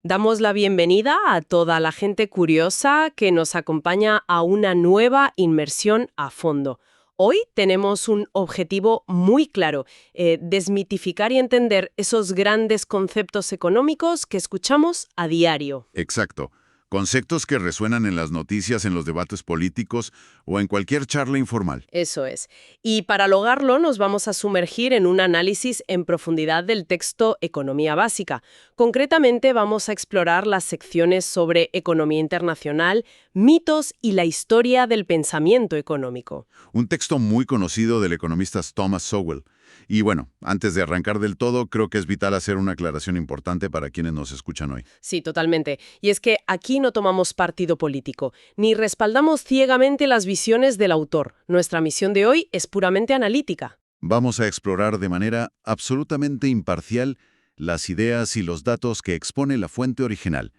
Damos la bienvenida a toda la gente curiosa que nos acompaña a una nueva inmersión a fondo. Hoy tenemos un objetivo muy claro, desmitificar y entender esos grandes conceptos económicos que escuchamos a diario. Exacto. Conceptos que resuenan en las noticias, en los debates políticos o en cualquier charla informal. Eso es. Y para lograrlo nos vamos a sumergir en un análisis en profundidad del texto Economía Básica. Concretamente vamos a explorar las secciones sobre economía internacional, mitos y la historia del pensamiento económico. Un texto muy conocido del economista Thomas Sowell. Y bueno, antes de arrancar del todo, creo que es vital hacer una aclaración importante para quienes nos escuchan hoy. Sí, totalmente. Y es que aquí no tomamos partido político, ni respaldamos ciegamente las visiones del autor. Nuestra misión de hoy es puramente analítica. Vamos a explorar de manera absolutamente imparcial las ideas y los datos que expone la fuente original.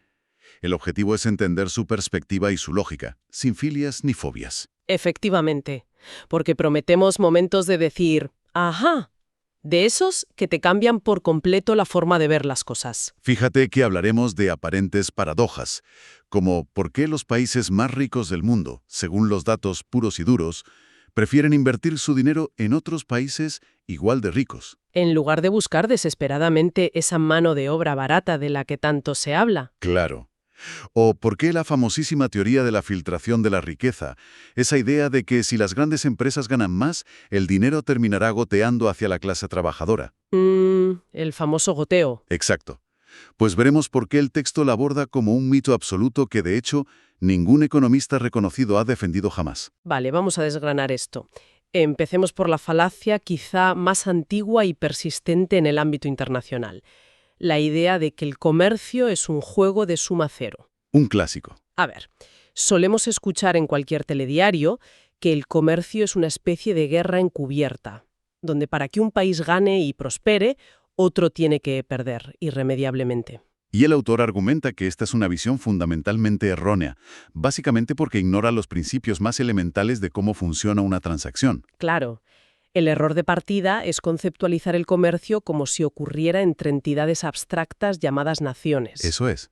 El objetivo es entender su perspectiva y su lógica, sin filias ni fobias. Efectivamente, porque prometemos momentos de decir, ajá, de esos que te cambian por completo la forma de ver las cosas. Fíjate que hablaremos de aparentes paradojas, como por qué los países más ricos del mundo, según los datos puros y duros, prefieren invertir su dinero en otros países igual de ricos. En lugar de buscar desesperadamente esa mano de obra barata de la que tanto se habla. Claro. O por qué la famosísima teoría de la filtración de la riqueza, esa idea de que si las grandes empresas ganan más, el dinero terminará goteando hacia la clase trabajadora. El famoso goteo. Exacto. Pues veremos por qué el texto la aborda como un mito absoluto que, de hecho, ningún economista reconocido ha defendido jamás. Vale, vamos a desgranar esto. Empecemos por la falacia quizá más antigua y persistente en el ámbito internacional. La idea de que el comercio es un juego de suma cero. Un clásico. A ver, solemos escuchar en cualquier telediario que el comercio es una especie de guerra encubierta, donde para que un país gane y prospere, otro tiene que perder irremediablemente. Y el autor argumenta que esta es una visión fundamentalmente errónea, básicamente porque ignora los principios más elementales de cómo funciona una transacción. Claro, el error de partida es conceptualizar el comercio como si ocurriera entre entidades abstractas llamadas naciones. Eso es.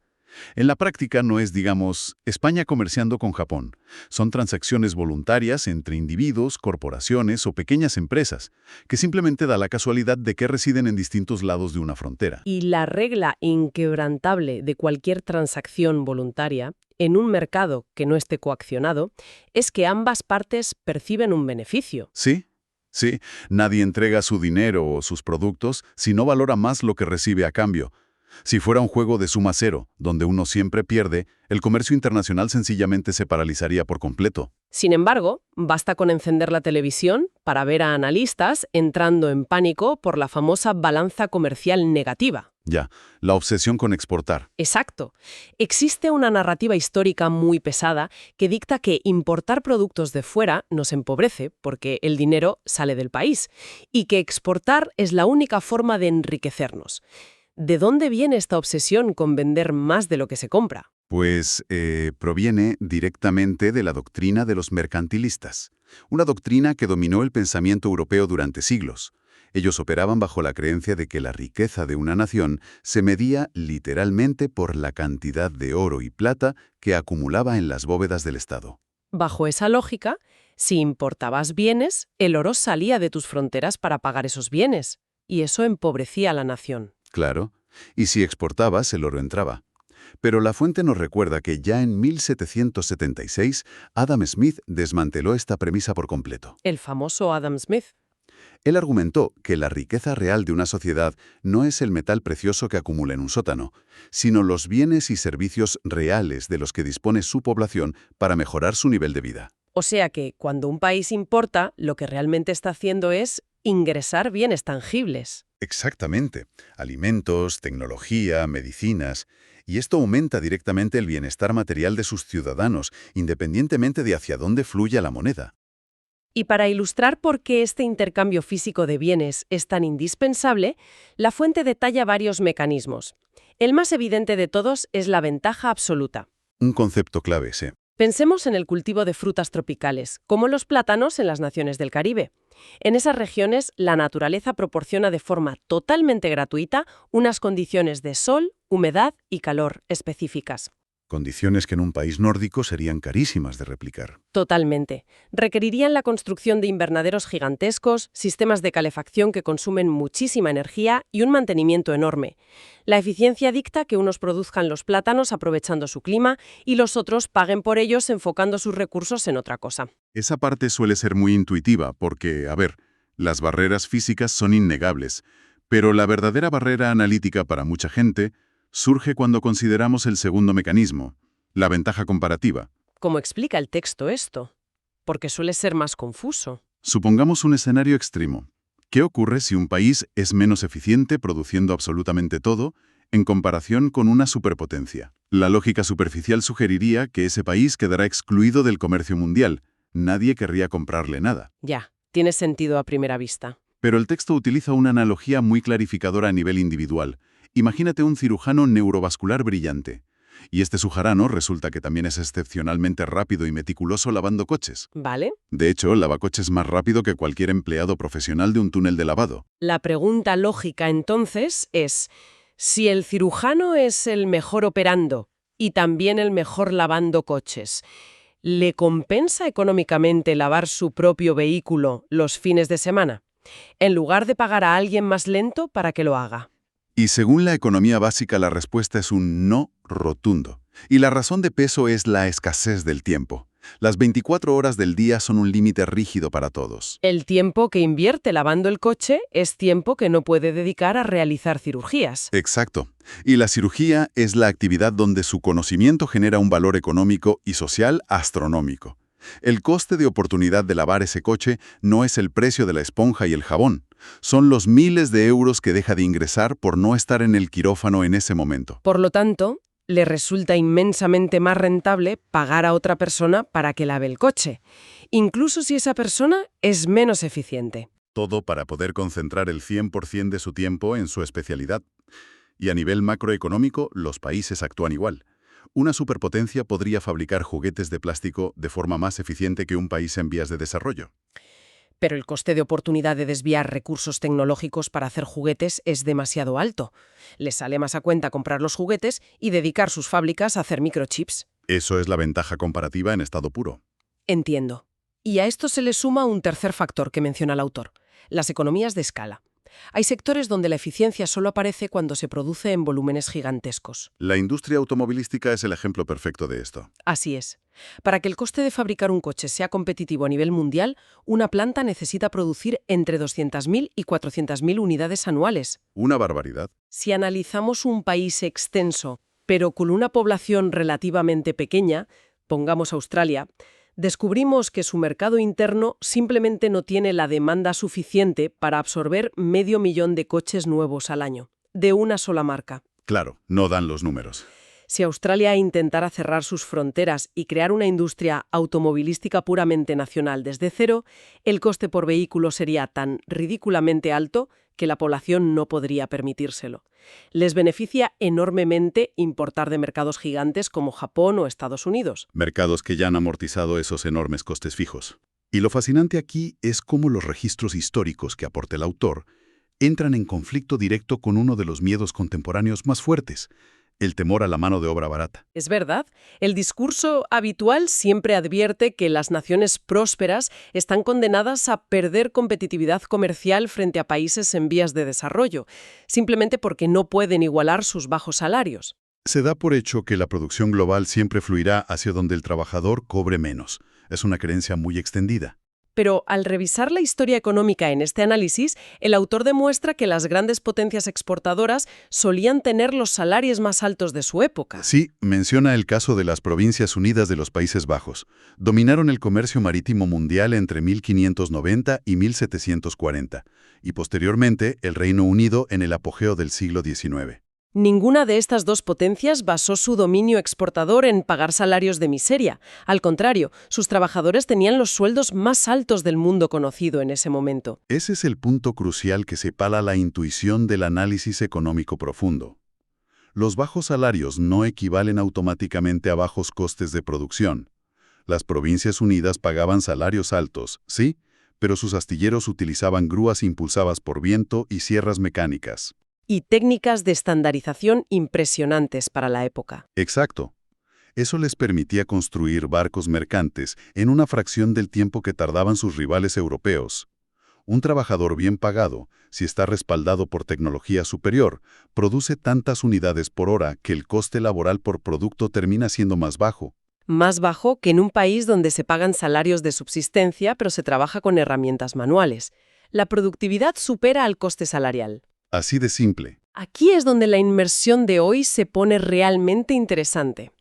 En la práctica no es, digamos, España comerciando con Japón. Son transacciones voluntarias entre individuos, corporaciones o pequeñas empresas, que simplemente da la casualidad de que residen en distintos lados de una frontera. Y la regla inquebrantable de cualquier transacción voluntaria, en un mercado que no esté coaccionado, es que ambas partes perciben un beneficio. ¿Sí? Sí, nadie entrega su dinero o sus productos si no valora más lo que recibe a cambio. Si fuera un juego de suma cero, donde uno siempre pierde, el comercio internacional sencillamente se paralizaría por completo. Sin embargo, basta con encender la televisión para ver a analistas entrando en pánico por la famosa balanza comercial negativa. Ya, la obsesión con exportar. Exacto. Existe una narrativa histórica muy pesada que dicta que importar productos de fuera nos empobrece porque el dinero sale del país y que exportar es la única forma de enriquecernos. ¿De dónde viene esta obsesión con vender más de lo que se compra? Pues proviene directamente de la doctrina de los mercantilistas, una doctrina que dominó el pensamiento europeo durante siglos. Ellos operaban bajo la creencia de que la riqueza de una nación se medía literalmente por la cantidad de oro y plata que acumulaba en las bóvedas del Estado. Bajo esa lógica, si importabas bienes, el oro salía de tus fronteras para pagar esos bienes, y eso empobrecía a la nación. Claro, y si exportabas, el oro entraba. Pero la fuente nos recuerda que ya en 1776 Adam Smith desmanteló esta premisa por completo. El famoso Adam Smith. Él argumentó que la riqueza real de una sociedad no es el metal precioso que acumula en un sótano, sino los bienes y servicios reales de los que dispone su población para mejorar su nivel de vida. O sea que, cuando un país importa, lo que realmente está haciendo es ingresar bienes tangibles. Exactamente. Alimentos, tecnología, medicinas. Y esto aumenta directamente el bienestar material de sus ciudadanos, independientemente de hacia dónde fluya la moneda. Y para ilustrar por qué este intercambio físico de bienes es tan indispensable, la fuente detalla varios mecanismos. El más evidente de todos es la ventaja absoluta. Un concepto clave ese. Pensemos en el cultivo de frutas tropicales, como los plátanos en las naciones del Caribe. En esas regiones, la naturaleza proporciona de forma totalmente gratuita unas condiciones de sol, humedad y calor específicas. Condiciones que en un país nórdico serían carísimas de replicar. Totalmente. Requerirían la construcción de invernaderos gigantescos, sistemas de calefacción que consumen muchísima energía y un mantenimiento enorme. La eficiencia dicta que unos produzcan los plátanos aprovechando su clima y los otros paguen por ellos enfocando sus recursos en otra cosa. Esa parte suele ser muy intuitiva porque, a ver, las barreras físicas son innegables, pero la verdadera barrera analítica para mucha gente surge cuando consideramos el segundo mecanismo, la ventaja comparativa. ¿Cómo explica el texto esto? Porque suele ser más confuso. Supongamos un escenario extremo. ¿Qué ocurre si un país es menos eficiente produciendo absolutamente todo en comparación con una superpotencia? La lógica superficial sugeriría que ese país quedará excluido del comercio mundial. Nadie querría comprarle nada. Ya, tiene sentido a primera vista. Pero el texto utiliza una analogía muy clarificadora a nivel individual. Imagínate un cirujano neurovascular brillante. Y este sujarano resulta que también es excepcionalmente rápido y meticuloso lavando coches. ¿Vale? De hecho, lava coches más rápido que cualquier empleado profesional de un túnel de lavado. La pregunta lógica entonces es, si el cirujano es el mejor operando y también el mejor lavando coches, ¿le compensa económicamente lavar su propio vehículo los fines de semana, en lugar de pagar a alguien más lento para que lo haga? Y según la economía básica, la respuesta es un no rotundo. Y la razón de peso es la escasez del tiempo. Las 24 horas del día son un límite rígido para todos. El tiempo que invierte lavando el coche es tiempo que no puede dedicar a realizar cirugías. Exacto. Y la cirugía es la actividad donde su conocimiento genera un valor económico y social astronómico. El coste de oportunidad de lavar ese coche no es el precio de la esponja y el jabón. Son los miles de euros que deja de ingresar por no estar en el quirófano en ese momento. Por lo tanto, le resulta inmensamente más rentable pagar a otra persona para que lave el coche, incluso si esa persona es menos eficiente. Todo para poder concentrar el 100% de su tiempo en su especialidad. Y a nivel macroeconómico, los países actúan igual. Una superpotencia podría fabricar juguetes de plástico de forma más eficiente que un país en vías de desarrollo. Pero el coste de oportunidad de desviar recursos tecnológicos para hacer juguetes es demasiado alto. Les sale más a cuenta comprar los juguetes y dedicar sus fábricas a hacer microchips. Eso es la ventaja comparativa en estado puro. Entiendo. Y a esto se le suma un tercer factor que menciona el autor, las economías de escala. Hay sectores donde la eficiencia solo aparece cuando se produce en volúmenes gigantescos. La industria automovilística es el ejemplo perfecto de esto. Así es. Para que el coste de fabricar un coche sea competitivo a nivel mundial, una planta necesita producir entre 200.000 y 400.000 unidades anuales. Una barbaridad. Si analizamos un país extenso, pero con una población relativamente pequeña, pongamos Australia, descubrimos que su mercado interno simplemente no tiene la demanda suficiente para absorber 500.000 de coches nuevos al año, de una sola marca. Claro, no dan los números. Si Australia intentara cerrar sus fronteras y crear una industria automovilística puramente nacional desde cero, el coste por vehículo sería tan ridículamente alto que la población no podría permitírselo. Les beneficia enormemente importar de mercados gigantes como Japón o Estados Unidos. Mercados que ya han amortizado esos enormes costes fijos. Y lo fascinante aquí es cómo los registros históricos que aporta el autor entran en conflicto directo con uno de los miedos contemporáneos más fuertes: el temor a la mano de obra barata. Es verdad, el discurso habitual siempre advierte que las naciones prósperas están condenadas a perder competitividad comercial frente a países en vías de desarrollo, simplemente porque no pueden igualar sus bajos salarios. Se da por hecho que la producción global siempre fluirá hacia donde el trabajador cobre menos. Es una creencia muy extendida. Pero al revisar la historia económica en este análisis, el autor demuestra que las grandes potencias exportadoras solían tener los salarios más altos de su época. Sí, menciona el caso de las Provincias Unidas de los Países Bajos. Dominaron el comercio marítimo mundial entre 1590 y 1740, y posteriormente el Reino Unido en el apogeo del siglo XIX. Ninguna de estas dos potencias basó su dominio exportador en pagar salarios de miseria. Al contrario, sus trabajadores tenían los sueldos más altos del mundo conocido en ese momento. Ese es el punto crucial que separa la intuición del análisis económico profundo. Los bajos salarios no equivalen automáticamente a bajos costes de producción. Las Provincias Unidas pagaban salarios altos, sí, pero sus astilleros utilizaban grúas impulsadas por viento y sierras mecánicas. Y técnicas de estandarización impresionantes para la época. Exacto. Eso les permitía construir barcos mercantes en una fracción del tiempo que tardaban sus rivales europeos. Un trabajador bien pagado, si está respaldado por tecnología superior, produce tantas unidades por hora que el coste laboral por producto termina siendo más bajo. Más bajo que en un país donde se pagan salarios de subsistencia, pero se trabaja con herramientas manuales. La productividad supera al coste salarial. Así de simple. Aquí es donde la inmersión de hoy se pone realmente interesante.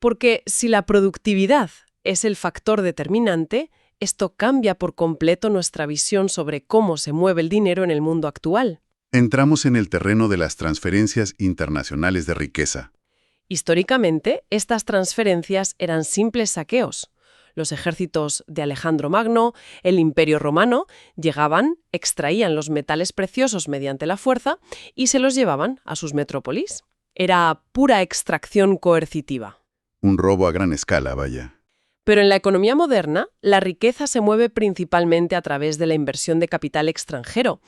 Porque si la productividad es el factor determinante, esto cambia por completo nuestra visión sobre cómo se mueve el dinero en el mundo actual. Entramos en el terreno de las transferencias internacionales de riqueza. Históricamente, estas transferencias eran simples saqueos. Los ejércitos de Alejandro Magno, el Imperio Romano, llegaban, extraían los metales preciosos mediante la fuerza y se los llevaban a sus metrópolis. Era pura extracción coercitiva. Un robo a gran escala, vaya. Pero en la economía moderna, la riqueza se mueve principalmente a través de la inversión de capital extranjero.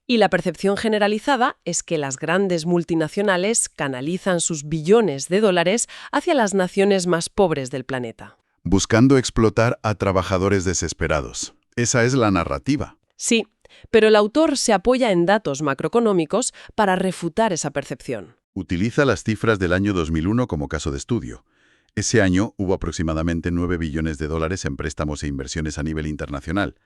Y la percepción generalizada es que las grandes multinacionales canalizan sus billones de dólares hacia las naciones más pobres del planeta. Buscando explotar a trabajadores desesperados. Esa es la narrativa. Sí, pero el autor se apoya en datos macroeconómicos para refutar esa percepción. Utiliza las cifras del año 2001 como caso de estudio. Ese año hubo aproximadamente 9 billones de dólares en préstamos e inversiones a nivel internacional.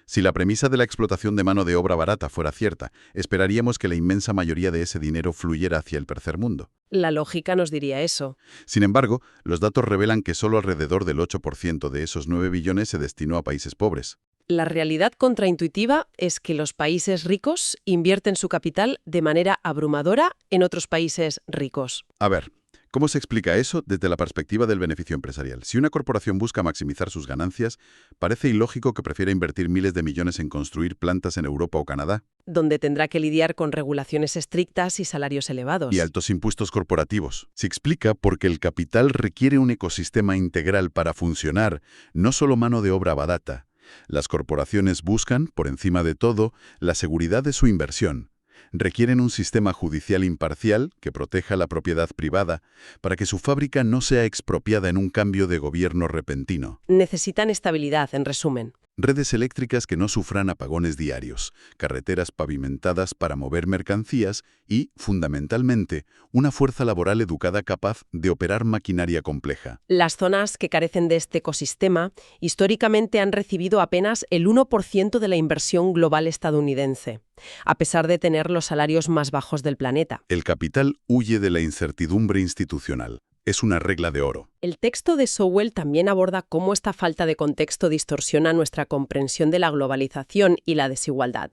Si la premisa de la explotación de mano de obra barata fuera cierta, esperaríamos que la inmensa mayoría de ese dinero fluyera hacia el tercer mundo. La lógica nos diría eso. Sin embargo, los datos revelan que solo alrededor del 8% de esos 9 billones se destinó a países pobres. La realidad contraintuitiva es que los países ricos invierten su capital de manera abrumadora en otros países ricos. A ver, ¿cómo se explica eso desde la perspectiva del beneficio empresarial? Si una corporación busca maximizar sus ganancias, parece ilógico que prefiera invertir miles de millones en construir plantas en Europa o Canadá. Donde tendrá que lidiar con regulaciones estrictas y salarios elevados. Y altos impuestos corporativos. Se explica porque el capital requiere un ecosistema integral para funcionar, no solo mano de obra barata. Las corporaciones buscan, por encima de todo, la seguridad de su inversión. Requieren un sistema judicial imparcial que proteja la propiedad privada para que su fábrica no sea expropiada en un cambio de gobierno repentino. Necesitan estabilidad, en resumen. Redes eléctricas que no sufran apagones diarios, carreteras pavimentadas para mover mercancías y, fundamentalmente, una fuerza laboral educada capaz de operar maquinaria compleja. Las zonas que carecen de este ecosistema históricamente han recibido apenas el 1% de la inversión global estadounidense, a pesar de tener los salarios más bajos del planeta. El capital huye de la incertidumbre institucional. Es una regla de oro. El texto de Sowell también aborda cómo esta falta de contexto distorsiona nuestra comprensión de la globalización y la desigualdad.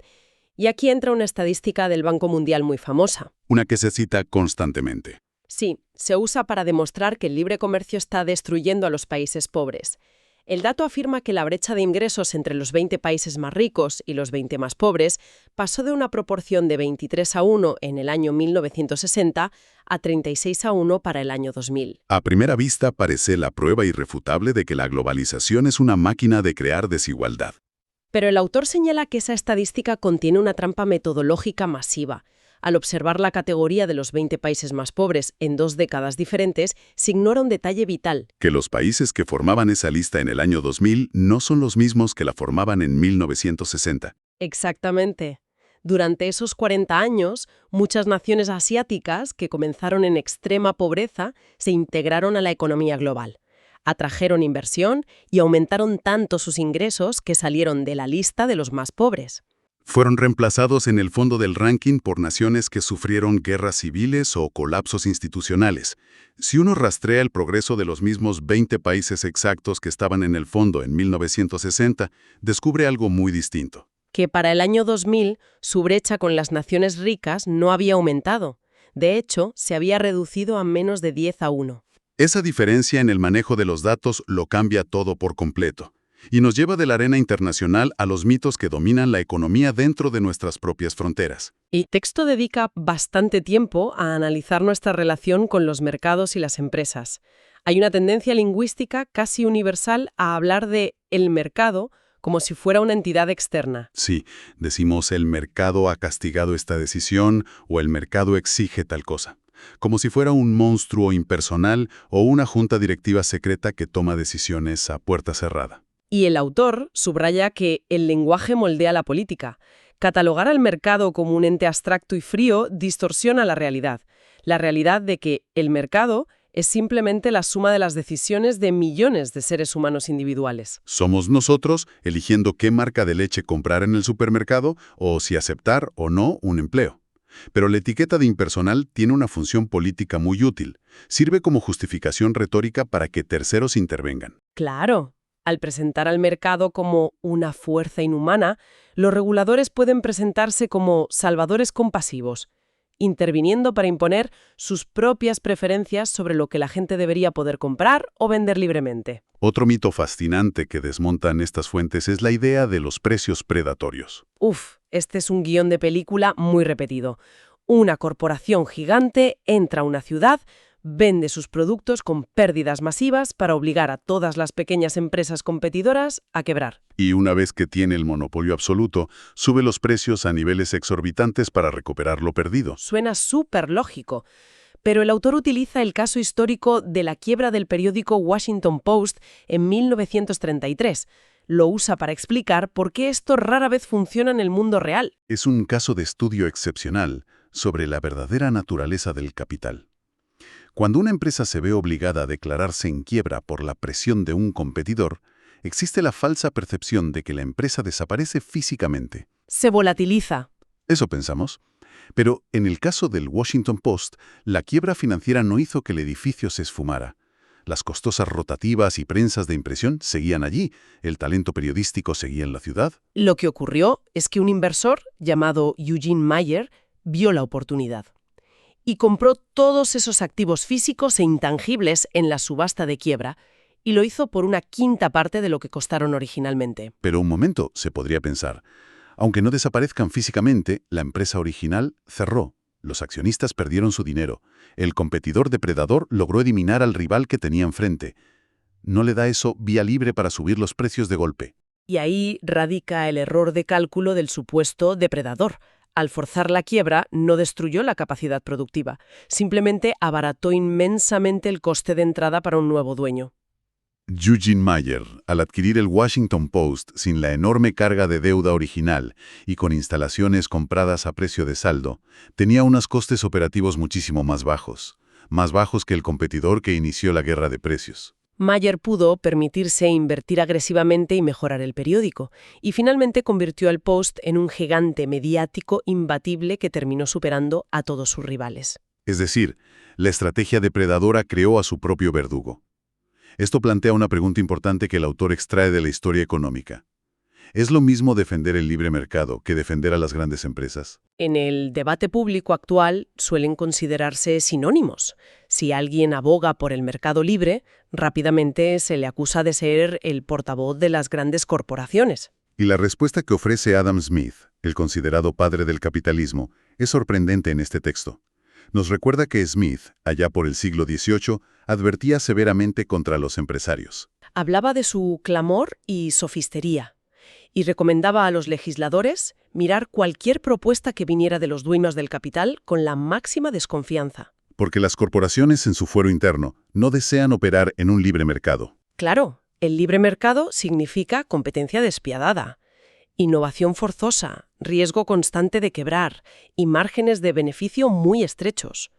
Y aquí entra una estadística del Banco Mundial muy famosa. Una que se cita constantemente. Sí, se usa para demostrar que el libre comercio está destruyendo a los países pobres. El dato afirma que la brecha de ingresos entre los 20 países más ricos y los 20 más pobres pasó de una proporción de 23:1 en el año 1960 a 36:1 para el año 2000. A primera vista parece la prueba irrefutable de que la globalización es una máquina de crear desigualdad. Pero el autor señala que esa estadística contiene una trampa metodológica masiva. Al observar la categoría de los 20 países más pobres en 2 décadas diferentes, se ignora un detalle vital. Que los países que formaban esa lista en el año 2000 no son los mismos que la formaban en 1960. Exactamente. Durante esos 40 años, muchas naciones asiáticas que comenzaron en extrema pobreza se integraron a la economía global. Atrajeron inversión y aumentaron tanto sus ingresos que salieron de la lista de los más pobres. Fueron reemplazados en el fondo del ranking por naciones que sufrieron guerras civiles o colapsos institucionales. Si uno rastrea el progreso de los mismos 20 países exactos que estaban en el fondo en 1960, descubre algo muy distinto. Que para el año 2000 su brecha con las naciones ricas no había aumentado. De hecho, se había reducido a menos de 10:1. Esa diferencia en el manejo de los datos lo cambia todo por completo. Y nos lleva de la arena internacional a los mitos que dominan la economía dentro de nuestras propias fronteras. El texto dedica bastante tiempo a analizar nuestra relación con los mercados y las empresas. Hay una tendencia lingüística casi universal a hablar de el mercado como si fuera una entidad externa. Sí, decimos el mercado ha castigado esta decisión o el mercado exige tal cosa. Como si fuera un monstruo impersonal o una junta directiva secreta que toma decisiones a puerta cerrada. Y el autor subraya que el lenguaje moldea la política. Catalogar al mercado como un ente abstracto y frío distorsiona la realidad de que el mercado es simplemente la suma de las decisiones de millones de seres humanos individuales. Somos nosotros eligiendo qué marca de leche comprar en el supermercado o si aceptar o no un empleo. Pero la etiqueta de impersonal tiene una función política muy útil. Sirve como justificación retórica para que terceros intervengan. Claro, al presentar al mercado como una fuerza inhumana, los reguladores pueden presentarse como salvadores compasivos, interviniendo para imponer sus propias preferencias sobre lo que la gente debería poder comprar o vender libremente. Otro mito fascinante que desmontan estas fuentes es la idea de los precios predatorios. Este es un guión de película muy repetido. Una corporación gigante entra a una ciudad, vende sus productos con pérdidas masivas para obligar a todas las pequeñas empresas competidoras a quebrar. Y una vez que tiene el monopolio absoluto, sube los precios a niveles exorbitantes para recuperar lo perdido. Suena súper lógico, pero el autor utiliza el caso histórico de la quiebra del periódico Washington Post en 1933. Lo usa para explicar por qué esto rara vez funciona en el mundo real. Es un caso de estudio excepcional sobre la verdadera naturaleza del capital. Cuando una empresa se ve obligada a declararse en quiebra por la presión de un competidor, existe la falsa percepción de que la empresa desaparece físicamente. Se volatiliza. Eso pensamos. Pero en el caso del Washington Post, la quiebra financiera no hizo que el edificio se esfumara. Las costosas rotativas y prensas de impresión seguían allí, el talento periodístico seguía en la ciudad. Lo que ocurrió es que un inversor llamado Eugene Meyer vio la oportunidad y compró todos esos activos físicos e intangibles en la subasta de quiebra, y lo hizo por una quinta parte de lo que costaron originalmente. Pero un momento, se podría pensar. Aunque no desaparezcan físicamente, la empresa original cerró. Los accionistas perdieron su dinero. El competidor depredador logró eliminar al rival que tenía enfrente. ¿No le da eso vía libre para subir los precios de golpe? Y ahí radica el error de cálculo del supuesto depredador. Al forzar la quiebra, no destruyó la capacidad productiva. Simplemente abarató inmensamente el coste de entrada para un nuevo dueño. Eugene Meyer, al adquirir el Washington Post sin la enorme carga de deuda original y con instalaciones compradas a precio de saldo, tenía unos costes operativos muchísimo más bajos que el competidor que inició la guerra de precios. Meyer pudo permitirse invertir agresivamente y mejorar el periódico, y finalmente convirtió al Post en un gigante mediático imbatible que terminó superando a todos sus rivales. Es decir, la estrategia depredadora creó a su propio verdugo. Esto plantea una pregunta importante que el autor extrae de la historia económica. ¿Es lo mismo defender el libre mercado que defender a las grandes empresas? En el debate público actual suelen considerarse sinónimos. Si alguien aboga por el mercado libre, rápidamente se le acusa de ser el portavoz de las grandes corporaciones. Y la respuesta que ofrece Adam Smith, el considerado padre del capitalismo, es sorprendente en este texto. Nos recuerda que Smith, allá por el siglo XVIII, advertía severamente contra los empresarios. Hablaba de su clamor y sofistería, y recomendaba a los legisladores mirar cualquier propuesta que viniera de los dueños del capital con la máxima desconfianza. Porque las corporaciones en su fuero interno no desean operar en un libre mercado. Claro, el libre mercado significa competencia despiadada, innovación forzosa, riesgo constante de quebrar y márgenes de beneficio muy estrechos.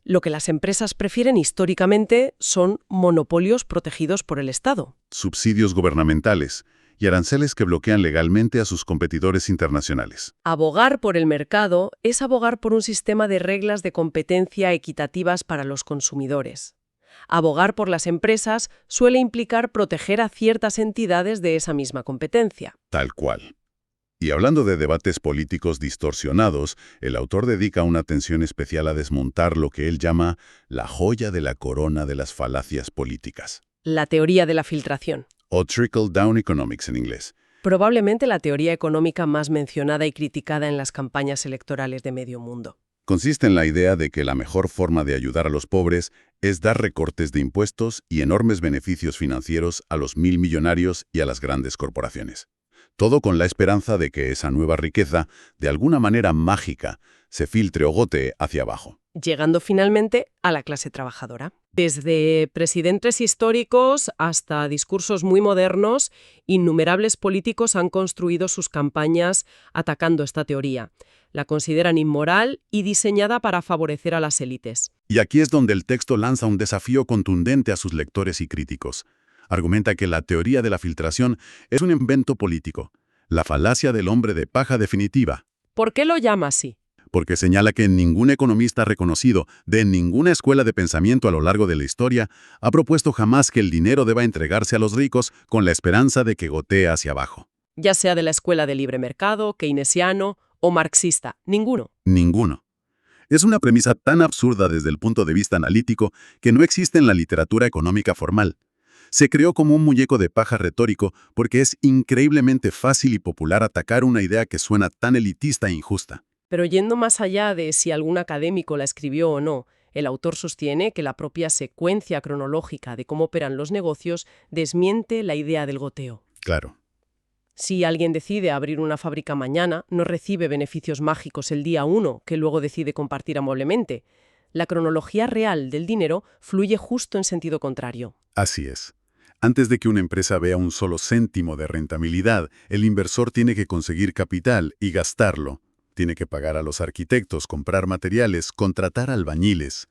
Lo que las empresas prefieren históricamente son monopolios protegidos por el Estado. Subsidios gubernamentales y aranceles que bloquean legalmente a sus competidores internacionales. Abogar por el mercado es abogar por un sistema de reglas de competencia equitativas para los consumidores. Abogar por las empresas suele implicar proteger a ciertas entidades de esa misma competencia. Tal cual. Y hablando de debates políticos distorsionados, el autor dedica una atención especial a desmontar lo que él llama la joya de la corona de las falacias políticas. La teoría de la filtración. O trickle-down economics en inglés. Probablemente la teoría económica más mencionada y criticada en las campañas electorales de medio mundo. Consiste en la idea de que la mejor forma de ayudar a los pobres Es dar recortes de impuestos y enormes beneficios financieros a los 1000 millonarios y a las grandes corporaciones. Todo con la esperanza de que esa nueva riqueza, de alguna manera mágica, se filtre o gotee hacia abajo. Llegando finalmente a la clase trabajadora. Desde presidentes históricos hasta discursos muy modernos, innumerables políticos han construido sus campañas atacando esta teoría. La consideran inmoral y diseñada para favorecer a las élites. Y aquí es donde el texto lanza un desafío contundente a sus lectores y críticos. Argumenta que la teoría de la filtración es un invento político, la falacia del hombre de paja definitiva. ¿Por qué lo llama así? Porque señala que ningún economista reconocido de ninguna escuela de pensamiento a lo largo de la historia ha propuesto jamás que el dinero deba entregarse a los ricos con la esperanza de que gotee hacia abajo. Ya sea de la escuela de libre mercado, keynesiano o marxista, ninguno. Ninguno. Es una premisa tan absurda desde el punto de vista analítico que no existe en la literatura económica formal. Se creó como un muñeco de paja retórico porque es increíblemente fácil y popular atacar una idea que suena tan elitista e injusta. Pero yendo más allá de si algún académico la escribió o no, el autor sostiene que la propia secuencia cronológica de cómo operan los negocios desmiente la idea del goteo. Claro. Si alguien decide abrir una fábrica mañana, no recibe beneficios mágicos el día 1 que luego decide compartir amablemente. La cronología real del dinero fluye justo en sentido contrario. Así es. Antes de que una empresa vea un solo céntimo de rentabilidad, el inversor tiene que conseguir capital y gastarlo. Tiene que pagar a los arquitectos, comprar materiales, contratar albañiles.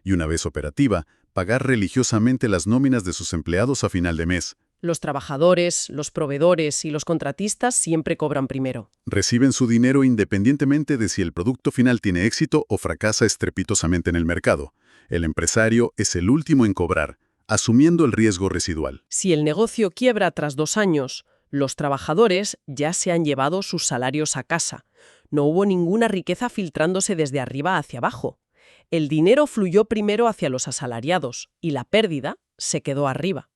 Y una vez operativa, pagar religiosamente las nóminas de sus empleados a final de mes. Los trabajadores, los proveedores y los contratistas siempre cobran primero. Reciben su dinero independientemente de si el producto final tiene éxito o fracasa estrepitosamente en el mercado. El empresario es el último en cobrar, asumiendo el riesgo residual. Si el negocio quiebra tras 2 años, los trabajadores ya se han llevado sus salarios a casa. No hubo ninguna riqueza filtrándose desde arriba hacia abajo. El dinero fluyó primero hacia los asalariados y la pérdida se quedó arriba.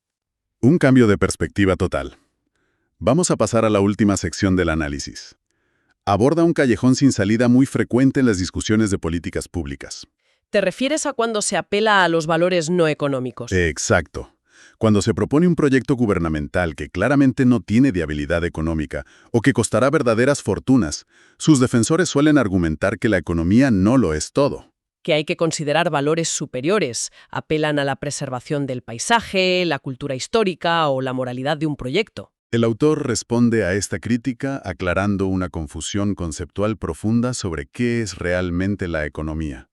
Un cambio de perspectiva total. Vamos a pasar a la última sección del análisis. Aborda un callejón sin salida muy frecuente en las discusiones de políticas públicas. ¿Te refieres a cuando se apela a los valores no económicos? Exacto. Cuando se propone un proyecto gubernamental que claramente no tiene viabilidad económica o que costará verdaderas fortunas, sus defensores suelen argumentar que la economía no lo es todo. Que hay que considerar valores superiores, apelan a la preservación del paisaje, la cultura histórica o la moralidad de un proyecto. El autor responde a esta crítica aclarando una confusión conceptual profunda sobre qué es realmente la economía.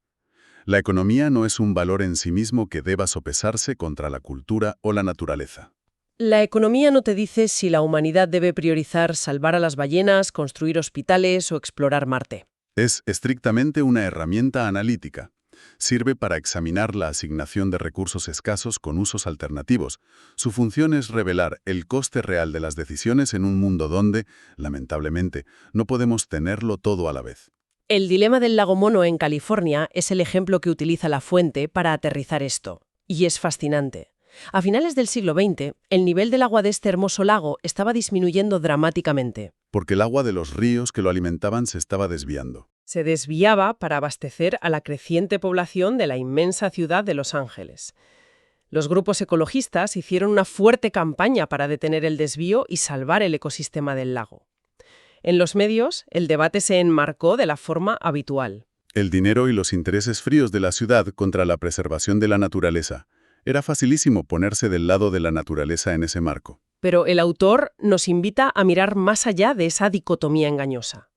La economía no es un valor en sí mismo que deba sopesarse contra la cultura o la naturaleza. La economía no te dice si la humanidad debe priorizar salvar a las ballenas, construir hospitales o explorar Marte. Es estrictamente una herramienta analítica. Sirve para examinar la asignación de recursos escasos con usos alternativos. Su función es revelar el coste real de las decisiones en un mundo donde, lamentablemente, no podemos tenerlo todo a la vez. El dilema del lago Mono en California es el ejemplo que utiliza La Fuente para aterrizar esto. Y es fascinante. A finales del siglo XX, el nivel del agua de este hermoso lago estaba disminuyendo dramáticamente. Porque el agua de los ríos que lo alimentaban se estaba desviando. Se desviaba para abastecer a la creciente población de la inmensa ciudad de Los Ángeles. Los grupos ecologistas hicieron una fuerte campaña para detener el desvío y salvar el ecosistema del lago. En los medios, el debate se enmarcó de la forma habitual. El dinero y los intereses fríos de la ciudad contra la preservación de la naturaleza. Era facilísimo ponerse del lado de la naturaleza en ese marco. Pero el autor nos invita a mirar más allá de esa dicotomía engañosa.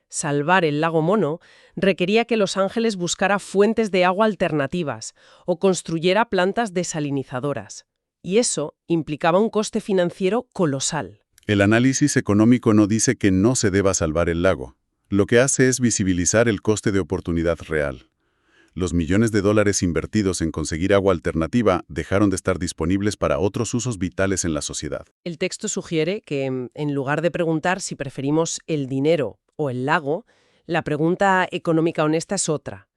Salvar el lago Mono requería que Los Ángeles buscara fuentes de agua alternativas o construyera plantas desalinizadoras. Y eso implicaba un coste financiero colosal. El análisis económico no dice que no se deba salvar el lago. Lo que hace es visibilizar el coste de oportunidad real. Los millones de dólares invertidos en conseguir agua alternativa dejaron de estar disponibles para otros usos vitales en la sociedad. El texto sugiere que, en lugar de preguntar si preferimos el dinero o el lago, la pregunta económica honesta es otra.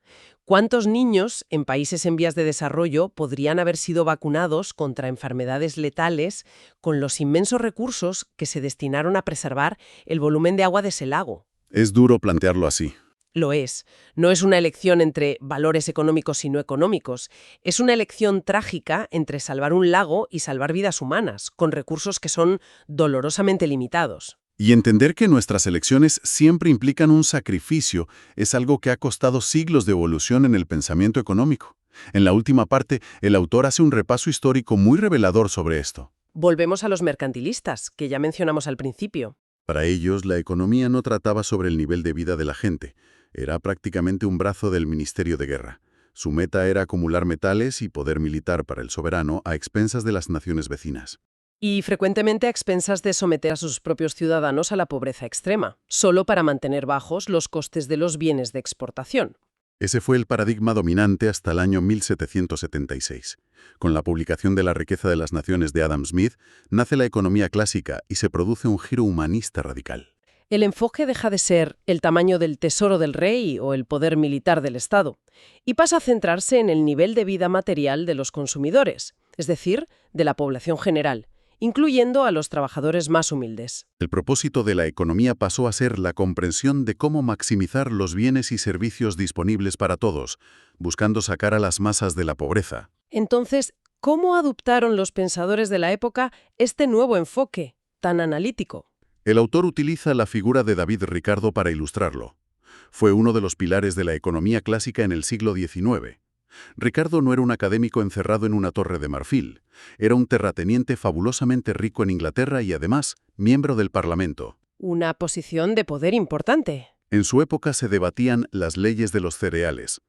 ¿Cuántos niños en países en vías de desarrollo podrían haber sido vacunados contra enfermedades letales con los inmensos recursos que se destinaron a preservar el volumen de agua de ese lago? Es duro plantearlo así. Lo es. No es una elección entre valores económicos y no económicos. Es una elección trágica entre salvar un lago y salvar vidas humanas, con recursos que son dolorosamente limitados. Y entender que nuestras elecciones siempre implican un sacrificio es algo que ha costado siglos de evolución en el pensamiento económico. En la última parte, el autor hace un repaso histórico muy revelador sobre esto. Volvemos a los mercantilistas, que ya mencionamos al principio. Para ellos, la economía no trataba sobre el nivel de vida de la gente. Era prácticamente un brazo del Ministerio de Guerra. Su meta era acumular metales y poder militar para el soberano a expensas de las naciones vecinas. Y frecuentemente a expensas de someter a sus propios ciudadanos a la pobreza extrema, solo para mantener bajos los costes de los bienes de exportación. Ese fue el paradigma dominante hasta el año 1776. Con la publicación de La riqueza de las naciones de Adam Smith, nace la economía clásica y se produce un giro humanista radical. El enfoque deja de ser el tamaño del tesoro del rey o el poder militar del Estado, y pasa a centrarse en el nivel de vida material de los consumidores, es decir, de la población general, incluyendo a los trabajadores más humildes. El propósito de la economía pasó a ser la comprensión de cómo maximizar los bienes y servicios disponibles para todos, buscando sacar a las masas de la pobreza. Entonces, ¿cómo adoptaron los pensadores de la época este nuevo enfoque tan analítico? El autor utiliza la figura de David Ricardo para ilustrarlo. Fue uno de los pilares de la economía clásica en el siglo XIX. Ricardo no era un académico encerrado en una torre de marfil. Era un terrateniente fabulosamente rico en Inglaterra y además miembro del Parlamento. Una posición de poder importante. En su época se debatían las leyes de los cereales,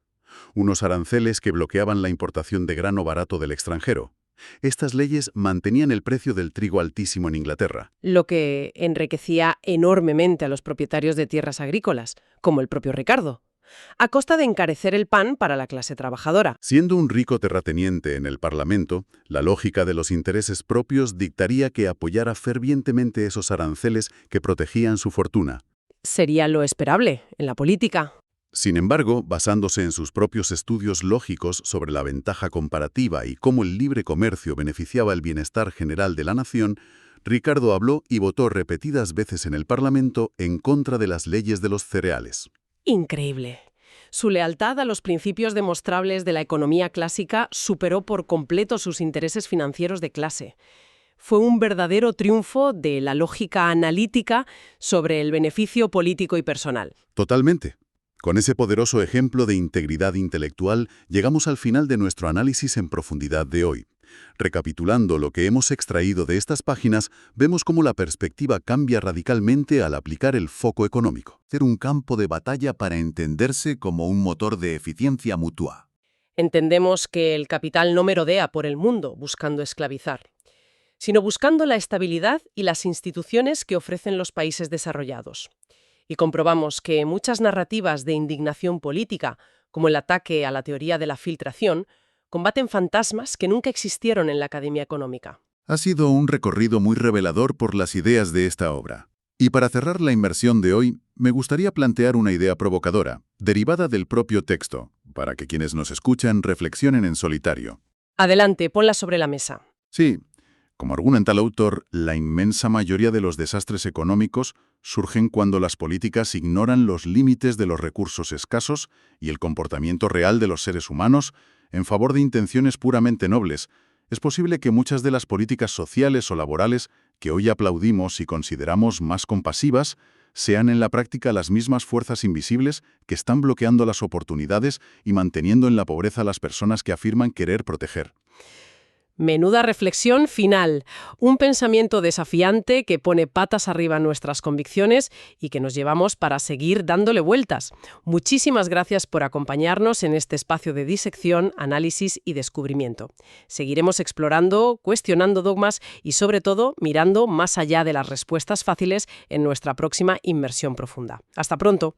unos aranceles que bloqueaban la importación de grano barato del extranjero. Estas leyes mantenían el precio del trigo altísimo en Inglaterra. Lo que enriquecía enormemente a los propietarios de tierras agrícolas, como el propio Ricardo, a costa de encarecer el pan para la clase trabajadora. Siendo un rico terrateniente en el Parlamento, la lógica de los intereses propios dictaría que apoyara fervientemente esos aranceles que protegían su fortuna. Sería lo esperable en la política. Sin embargo, basándose en sus propios estudios lógicos sobre la ventaja comparativa y cómo el libre comercio beneficiaba el bienestar general de la nación, Ricardo habló y votó repetidas veces en el Parlamento en contra de las leyes de los cereales. Increíble. Su lealtad a los principios demostrables de la economía clásica superó por completo sus intereses financieros de clase. Fue un verdadero triunfo de la lógica analítica sobre el beneficio político y personal. Totalmente. Con ese poderoso ejemplo de integridad intelectual, llegamos al final de nuestro análisis en profundidad de hoy. Recapitulando lo que hemos extraído de estas páginas, vemos cómo la perspectiva cambia radicalmente al aplicar el foco económico. Ser un campo de batalla para entenderse como un motor de eficiencia mutua. Entendemos que el capital no merodea por el mundo buscando esclavizar, sino buscando la estabilidad y las instituciones que ofrecen los países desarrollados. Y comprobamos que muchas narrativas de indignación política, como el ataque a la teoría de la filtración, combaten fantasmas que nunca existieron en la academia económica. Ha sido un recorrido muy revelador por las ideas de esta obra. Y para cerrar la inmersión de hoy, me gustaría plantear una idea provocadora, derivada del propio texto, para que quienes nos escuchan reflexionen en solitario. Adelante, ponla sobre la mesa. Sí, como argumenta el autor, la inmensa mayoría de los desastres económicos surgen cuando las políticas ignoran los límites de los recursos escasos y el comportamiento real de los seres humanos en favor de intenciones puramente nobles. Es posible que muchas de las políticas sociales o laborales que hoy aplaudimos y consideramos más compasivas sean en la práctica las mismas fuerzas invisibles que están bloqueando las oportunidades y manteniendo en la pobreza a las personas que afirman querer proteger. Menuda reflexión final. Un pensamiento desafiante que pone patas arriba nuestras convicciones y que nos llevamos para seguir dándole vueltas. Muchísimas gracias por acompañarnos en este espacio de disección, análisis y descubrimiento. Seguiremos explorando, cuestionando dogmas y, sobre todo, mirando más allá de las respuestas fáciles en nuestra próxima inmersión profunda. Hasta pronto.